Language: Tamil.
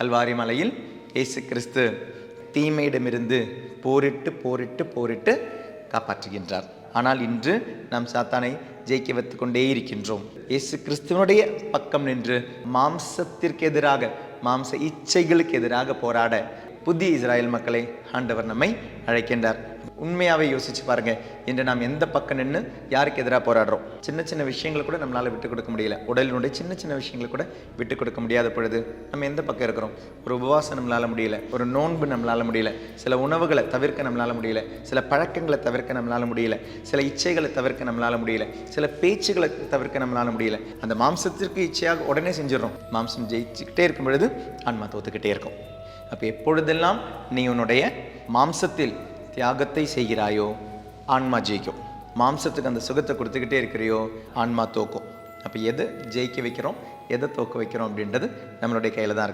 கல்வாரி மலையில் இயேசு கிறிஸ்து தீமையிடமிருந்து போரிட்டு போரிட்டு போரிட்டு காப்பாற்றுகின்றார். ஆனால் இன்று நாம் சாத்தானை ஜெயிக்க வைத்து கொண்டே இருக்கின்றோம். இயேசு கிறிஸ்துவனுடைய பக்கம் நின்று மாம்சத்திற்கு எதிராக, மாம்ச இச்சைகளுக்கு எதிராக போராட புதிய இஸ்ராயல் மக்களை ஆண்டவர் நம்மை அழைக்கின்றார். உண்மையாகவே யோசிச்சு பாருங்க, இன்று நாம் எந்த பக்கம் நின்று யாருக்கு எதிராக போராடுறோம்? சின்ன சின்ன விஷயங்கள் கூட நம்மளால் விட்டு கொடுக்க முடியல. உடலினுடைய சின்ன சின்ன விஷயங்கள் கூட விட்டு கொடுக்க முடியாத பொழுது நம்ம எந்த பக்கம் இருக்கிறோம்? ஒரு உபவாசம் நம்மளால் முடியல, ஒரு நோன்பு நம்மளால் முடியல, சில உணவுகளை தவிர்க்க நம்மளால் முடியல, சில பழக்கங்களை தவிர்க்க நம்மளால் முடியல, சில இச்சைகளை தவிர்க்க நம்மளால் முடியல, சில பேச்சுகளை தவிர்க்க நம்மளால் முடியல. அந்த மாம்சத்திற்கு இச்சையாக உடனே செஞ்சிடறோம். மாம்சம் ஜெயிச்சுக்கிட்டே இருக்கும் பொழுது ஆன்மா தோத்துக்கிட்டே இருக்கும். அப்போ எப்பொழுதெல்லாம் நீ உன்னுடைய மாம்சத்தில் தியாகத்தை செய்கிறாயோ ஆன்மா ஜெயிக்கும். மாம்சத்துக்கு அந்த சுகத்தை கொடுத்துக்கிட்டே இருக்கிறியோ ஆன்மா தோக்கும். அப்போ எதை ஜெயிக்க வைக்கிறோம், எதை தோக்க வைக்கிறோம் அப்படின்றது நம்மளுடைய கையில் தான் இருக்கு.